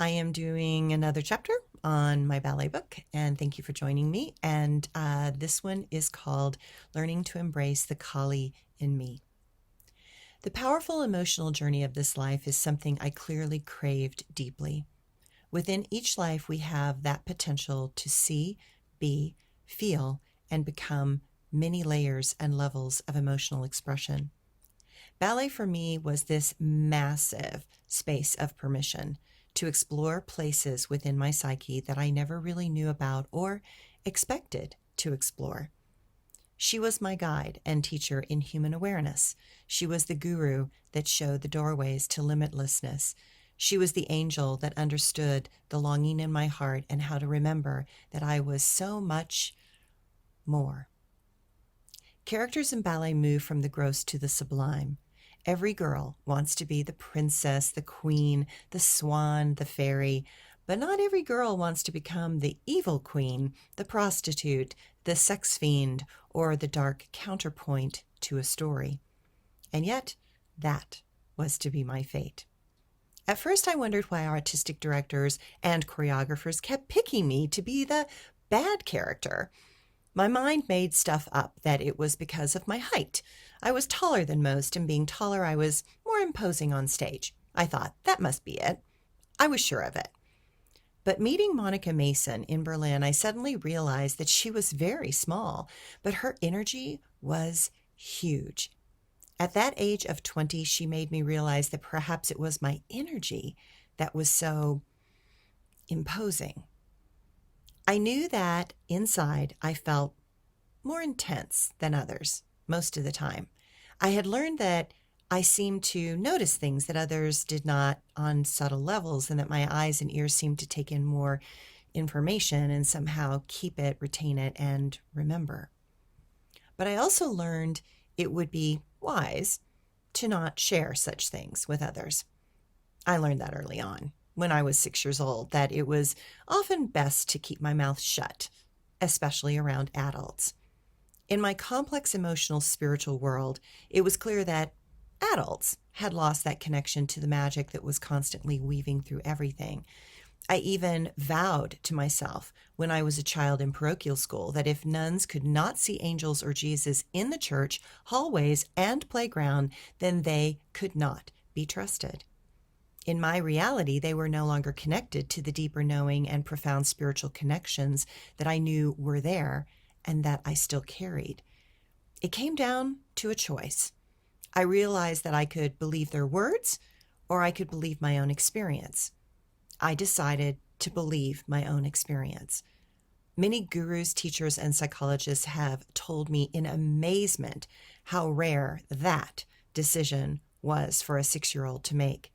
I am doing another chapter on my ballet book, and thank you for joining me. And this one is called Learning to Embrace the Kali in Me. The powerful emotional journey of this life is something I clearly craved deeply. Within each life, we have that potential to see, be, feel, and become many layers and levels of emotional expression. Ballet for me was this massive space of permission to explore places within my psyche that I never really knew about or expected to explore. She was my guide and teacher in human awareness. She was the guru that showed the doorways to limitlessness. She was the angel that understood the longing in my heart and how to remember that I was so much more. Characters in ballet move from the gross to the sublime. Every girl wants to be the princess, the queen, the swan, the fairy, but not every girl wants to become the evil queen, the prostitute, the sex fiend, or the dark counterpoint to a story. And yet, that was to be my fate. At first, I wondered why artistic directors and choreographers kept picking me to be the bad character. My mind made stuff up that it was because of my height. I was taller than most, and being taller, I was more imposing on stage. I thought, that must be it. I was sure of it. But meeting Monica Mason in Berlin, I suddenly realized that she was very small, but her energy was huge. At that age of 20, she made me realize that perhaps it was my energy that was so imposing. I knew that inside I felt more intense than others most of the time. I had learned that I seemed to notice things that others did not on subtle levels, and that my eyes and ears seemed to take in more information and somehow keep it, retain it, and remember. But I also learned it would be wise to not share such things with others. I learned that early on, when I was 6 years old, that it was often best to keep my mouth shut, especially around adults. In my complex emotional spiritual world, it was clear that adults had lost that connection to the magic that was constantly weaving through everything. I even vowed to myself when I was a child in parochial school that if nuns could not see angels or Jesus in the church, hallways, and playground, then they could not be trusted. In my reality, they were no longer connected to the deeper knowing and profound spiritual connections that I knew were there and that I still carried. It came down to a choice. I realized that I could believe their words or I could believe my own experience. I decided to believe my own experience. Many gurus, teachers, and psychologists have told me in amazement how rare that decision was for a 6-year-old to make.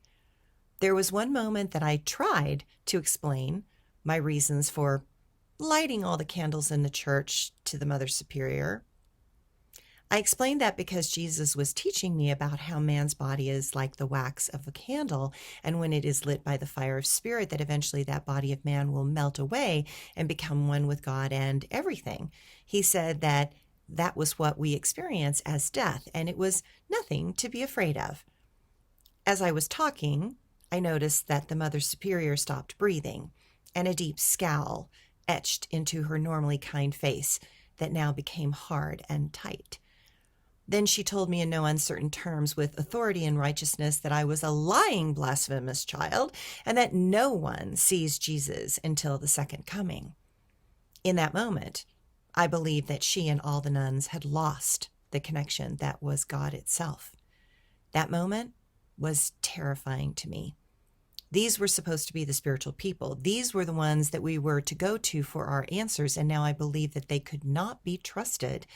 There was one moment that I tried to explain my reasons for lighting all the candles in the church to the Mother Superior. I explained that because Jesus was teaching me about how man's body is like the wax of a candle, and when it is lit by the fire of spirit, that eventually that body of man will melt away and become one with God and everything. He said that that was what we experience as death, and it was nothing to be afraid of. As I was talking, I noticed that the Mother Superior stopped breathing, and a deep scowl etched into her normally kind face that now became hard and tight. Then she told me in no uncertain terms, with authority and righteousness, that I was a lying, blasphemous child, and that no one sees Jesus until the second coming. In that moment, I believed that she and all the nuns had lost the connection that was God itself. That moment was terrifying to me. These were supposed to be the spiritual people. These were the ones that we were to go to for our answers, and now I believe that they could not be trusted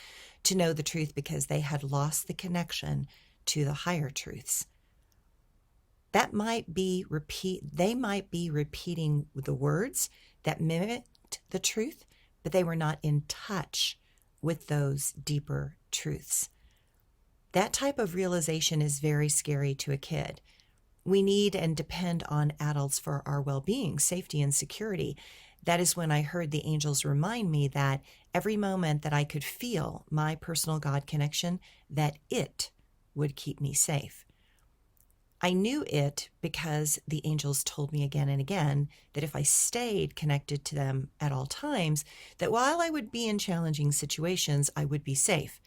to know the truth because they had lost the connection to the higher truths. They might be repeating the words that mimicked the truth, but they were not in touch with those deeper truths. That type of realization is very scary to a kid. We need and depend on adults for our well-being, safety, and security. That is when I heard the angels remind me that every moment that I could feel my personal God connection, that it would keep me safe. I knew it because the angels told me again and again that if I stayed connected to them at all times, that while I would be in challenging situations, I would be safe.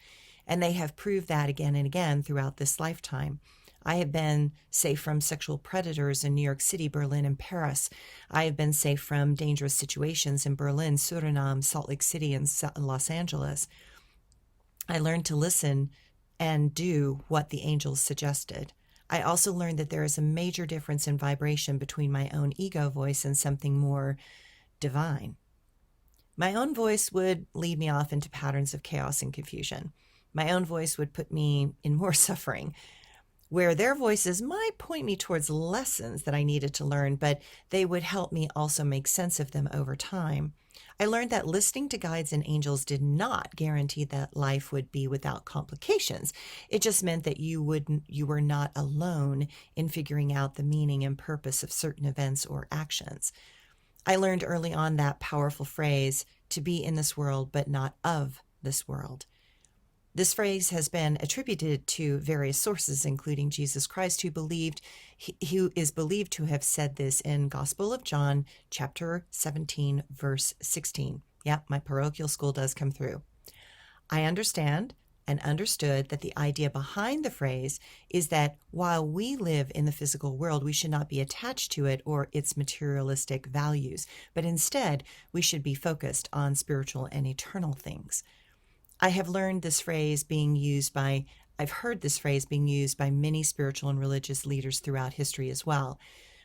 And they have proved that again and again throughout this lifetime. I have been safe from sexual predators in New York City, Berlin, and Paris. I have been safe from dangerous situations in Berlin, Suriname, Salt Lake City, and Los Angeles. I learned to listen and do what the angels suggested. I also learned that there is a major difference in vibration between my own ego voice and something more divine. My own voice would lead me off into patterns of chaos and confusion. My own voice would put me in more suffering, where their voices might point me towards lessons that I needed to learn, but they would help me also make sense of them over time. I learned that listening to guides and angels did not guarantee that life would be without complications. It just meant that you were not alone in figuring out the meaning and purpose of certain events or actions. I learned early on that powerful phrase, to be in this world but not of this world. This phrase has been attributed to various sources, including Jesus Christ, who is believed to have said this in Gospel of John, chapter 17, verse 16. Yeah, my parochial school does come through. I understand and understood that the idea behind the phrase is that while we live in the physical world, we should not be attached to it or its materialistic values, but instead we should be focused on spiritual and eternal things. I've heard this phrase being used by many spiritual and religious leaders throughout history as well.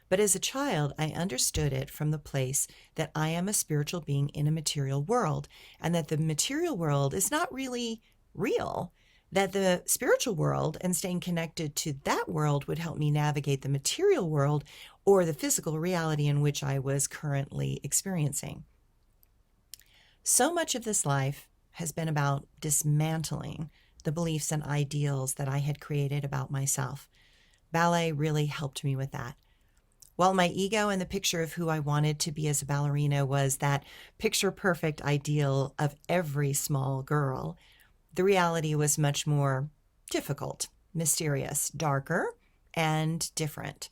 But as a child, I understood it from the place that I am a spiritual being in a material world, and that the material world is not really real, that the spiritual world and staying connected to that world would help me navigate the material world or the physical reality in which I was currently experiencing. So much of this life has been about dismantling the beliefs and ideals that I had created about myself. Ballet really helped me with that. While my ego and the picture of who I wanted to be as a ballerina was that picture-perfect ideal of every small girl, the reality was much more difficult, mysterious, darker, and different.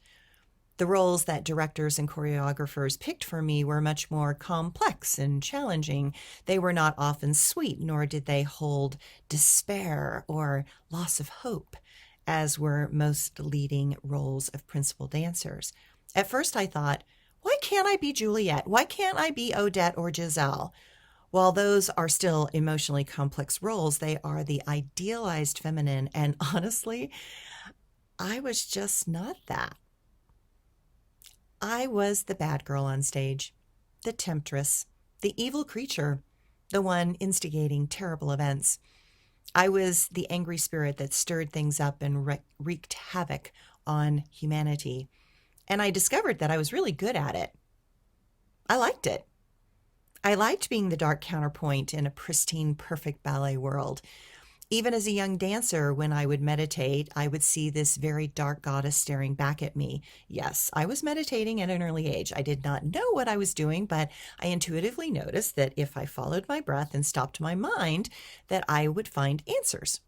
The roles that directors and choreographers picked for me were much more complex and challenging. They were not often sweet, nor did they hold despair or loss of hope, as were most leading roles of principal dancers. At first I thought, why can't I be Juliet? Why can't I be Odette or Giselle? While those are still emotionally complex roles, they are the idealized feminine, and honestly, I was just not that. I was the bad girl on stage, the temptress, the evil creature, the one instigating terrible events. I was the angry spirit that stirred things up and wreaked havoc on humanity. And I discovered that I was really good at it. I liked it. I liked being the dark counterpoint in a pristine, perfect ballet world. Even as a young dancer, when I would meditate, I would see this very dark goddess staring back at me. Yes, I was meditating at an early age. I did not know what I was doing, but I intuitively noticed that if I followed my breath and stopped my mind, that I would find answers.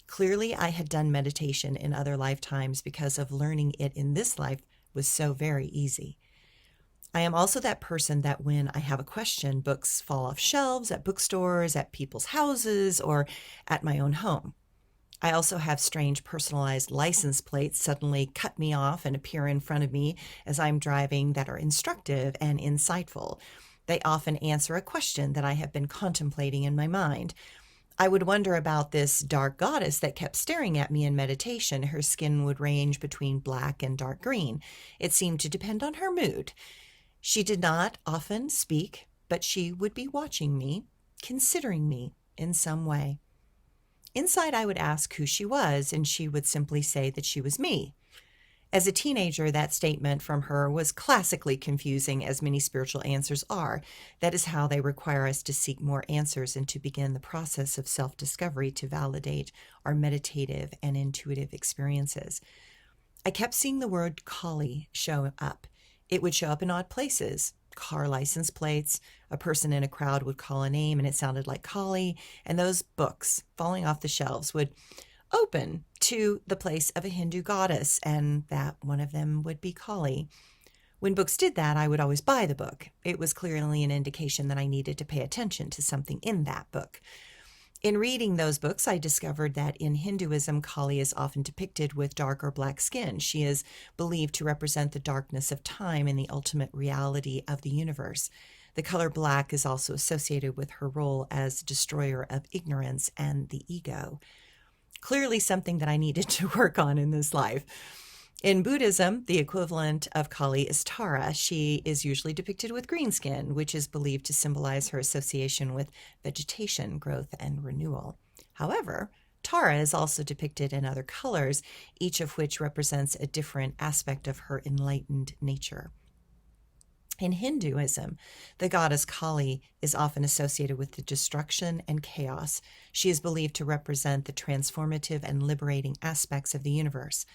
Clearly, I had done meditation in other lifetimes because of learning it in this life was so very easy. I am also that person that when I have a question, books fall off shelves at bookstores, at people's houses, or at my own home. I also have strange personalized license plates suddenly cut me off and appear in front of me as I'm driving that are instructive and insightful. They often answer a question that I have been contemplating in my mind. I would wonder about this dark goddess that kept staring at me in meditation. Her skin would range between black and dark green. It seemed to depend on her mood. She did not often speak, but she would be watching me, considering me in some way. Inside, I would ask who she was, and she would simply say that she was me. As a teenager, that statement from her was classically confusing, as many spiritual answers are. That is how they require us to seek more answers and to begin the process of self-discovery to validate our meditative and intuitive experiences. I kept seeing the word Kali show up. It would show up in odd places, car license plates, a person in a crowd would call a name and it sounded like Kali, and those books falling off the shelves would open to the place of a Hindu goddess, and that one of them would be Kali. When books did that, I would always buy the book. It was clearly an indication that I needed to pay attention to something in that book. In reading those books, I discovered that in Hinduism, Kali is often depicted with dark or black skin. She is believed to represent the darkness of time and the ultimate reality of the universe. The color black is also associated with her role as destroyer of ignorance and the ego. Clearly something that I needed to work on in this life. In Buddhism, the equivalent of Kali is Tara. She is usually depicted with green skin, which is believed to symbolize her association with vegetation, growth, and renewal. However, Tara is also depicted in other colors, each of which represents a different aspect of her enlightened nature. In Hinduism, the goddess Kali is often associated with the destruction and chaos. She is believed to represent the transformative and liberating aspects of the universe.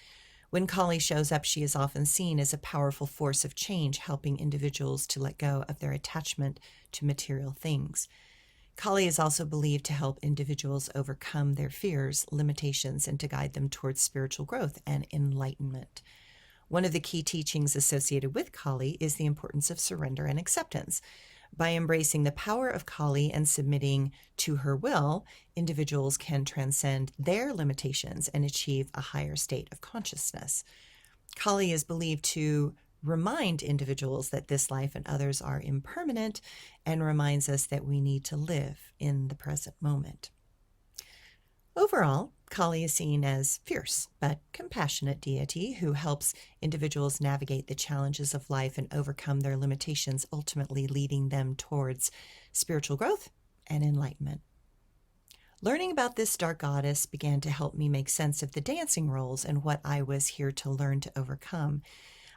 When Kali shows up, she is often seen as a powerful force of change, helping individuals to let go of their attachment to material things. Kali is also believed to help individuals overcome their fears, limitations, and to guide them towards spiritual growth and enlightenment. One of the key teachings associated with Kali is the importance of surrender and acceptance. By embracing the power of Kali and submitting to her will, individuals can transcend their limitations and achieve a higher state of consciousness. Kali is believed to remind individuals that this life and others are impermanent and reminds us that we need to live in the present moment. Overall, Kali is seen as fierce but compassionate deity who helps individuals navigate the challenges of life and overcome their limitations, ultimately leading them towards spiritual growth and enlightenment. Learning about this dark goddess began to help me make sense of the dancing roles and what I was here to learn to overcome.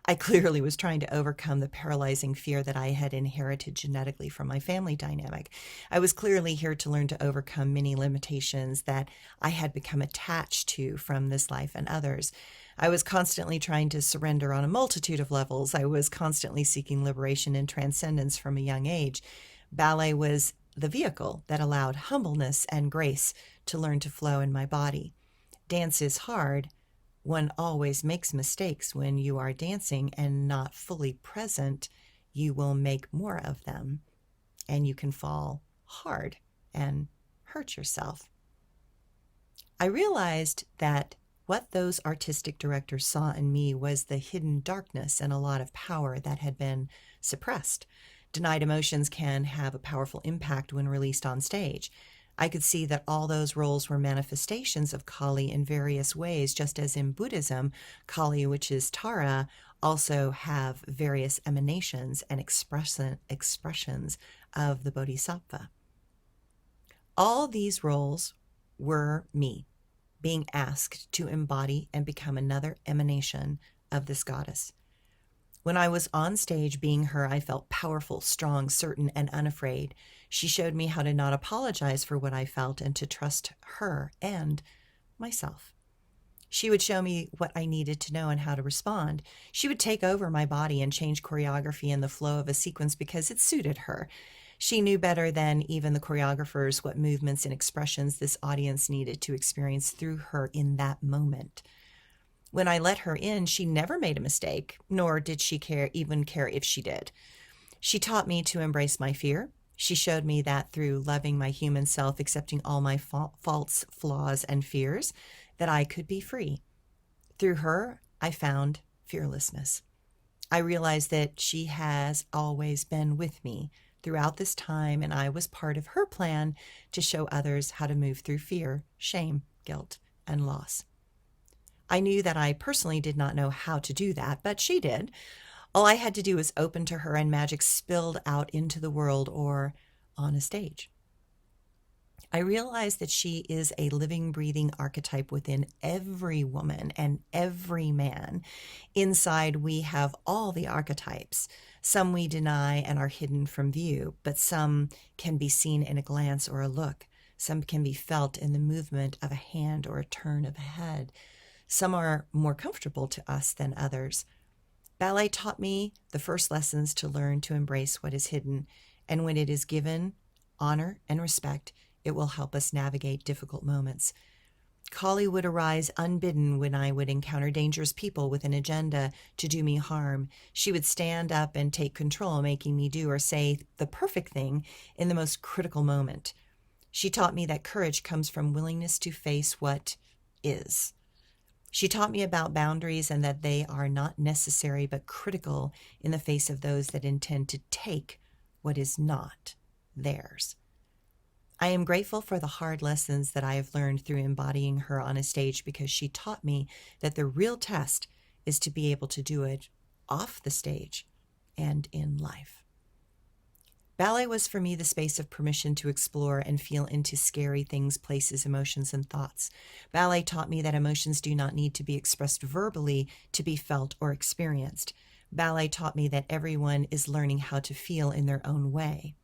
I clearly was trying to overcome the paralyzing fear that I had inherited genetically from my family dynamic. I was clearly here to learn to overcome many limitations that I had become attached to from this life and others. I was constantly trying to surrender on a multitude of levels. I was constantly seeking liberation and transcendence from a young age. Ballet was the vehicle that allowed humbleness and grace to learn to flow in my body. Dance is hard. One always makes mistakes when you are dancing and not fully present. You will make more of them, and you can fall hard and hurt yourself. I realized that what those artistic directors saw in me was the hidden darkness and a lot of power that had been suppressed. Denied emotions can have a powerful impact when released on stage. I could see that all those roles were manifestations of Kali in various ways, just as in Buddhism, Kali, which is Tara, also have various emanations and expressions of the Bodhisattva. All these roles were me, being asked to embody and become another emanation of this goddess. When I was on stage being her, I felt powerful, strong, certain, and unafraid. She showed me how to not apologize for what I felt and to trust her and myself. She would show me what I needed to know and how to respond. She would take over my body and change choreography and the flow of a sequence because it suited her. She knew better than even the choreographers what movements and expressions this audience needed to experience through her in that moment. When I let her in, she never made a mistake, nor did she even care if she did. She taught me to embrace my fear. She showed me that through loving my human self, accepting all my faults, flaws, and fears, that I could be free. Through her, I found fearlessness. I realized that she has always been with me throughout this time, and I was part of her plan to show others how to move through fear, shame, guilt, and loss. I knew that I personally did not know how to do that, but she did. All I had to do was open to her and magic spilled out into the world or on a stage. I realized that she is a living, breathing archetype within every woman and every man. Inside, we have all the archetypes. Some we deny and are hidden from view, but some can be seen in a glance or a look. Some can be felt in the movement of a hand or a turn of a head. Some are more comfortable to us than others. Ballet taught me the first lessons to learn to embrace what is hidden, and when it is given honor and respect, it will help us navigate difficult moments. Kali would arise unbidden when I would encounter dangerous people with an agenda to do me harm. She would stand up and take control, making me do or say the perfect thing in the most critical moment. She taught me that courage comes from willingness to face what is. She taught me about boundaries and that they are not necessary but critical in the face of those that intend to take what is not theirs. I am grateful for the hard lessons that I have learned through embodying her on a stage, because she taught me that the real test is to be able to do it off the stage and in life. Ballet was for me the space of permission to explore and feel into scary things, places, emotions, and thoughts. Ballet taught me that emotions do not need to be expressed verbally to be felt or experienced. Ballet taught me that everyone is learning how to feel in their own way.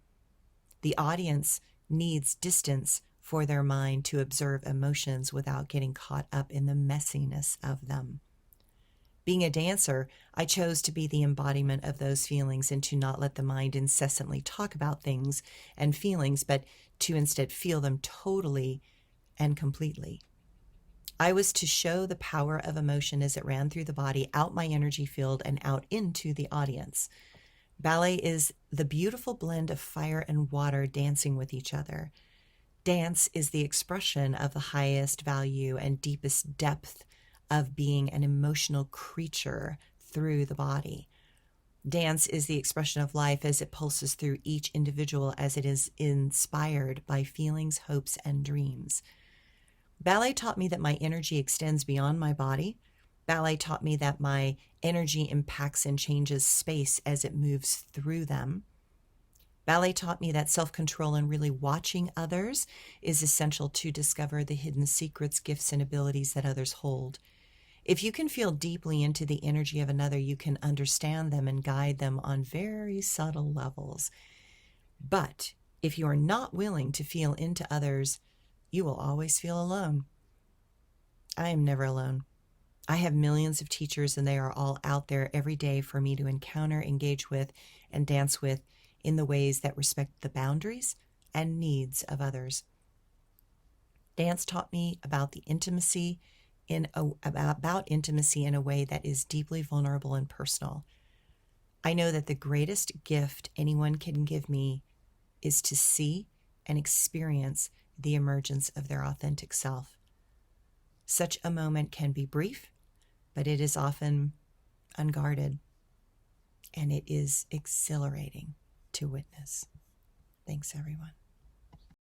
The audience needs distance for their mind to observe emotions without getting caught up in the messiness of them. Being a dancer, I chose to be the embodiment of those feelings and to not let the mind incessantly talk about things and feelings, but to instead feel them totally and completely. I was to show the power of emotion as it ran through the body, out my energy field, and out into the audience. Ballet is the beautiful blend of fire and water dancing with each other. Dance is the expression of the highest value and deepest depth of being an emotional creature through the body. Dance is the expression of life as it pulses through each individual, as it is inspired by feelings, hopes, and dreams. Ballet taught me that my energy extends beyond my body. Ballet taught me that my energy impacts and changes space as it moves through them. Ballet taught me that self-control and really watching others is essential to discover the hidden secrets, gifts, and abilities that others hold. If you can feel deeply into the energy of another, you can understand them and guide them on very subtle levels. But if you are not willing to feel into others, you will always feel alone. I am never alone. I have millions of teachers, and they are all out there every day for me to encounter, engage with, and dance with in the ways that respect the boundaries and needs of others. Dance taught me about intimacy in a way that is deeply vulnerable and personal. I know that the greatest gift anyone can give me is to see and experience the emergence of their authentic self. Such a moment can be brief, but it is often unguarded, and it is exhilarating to witness. Thanks, everyone.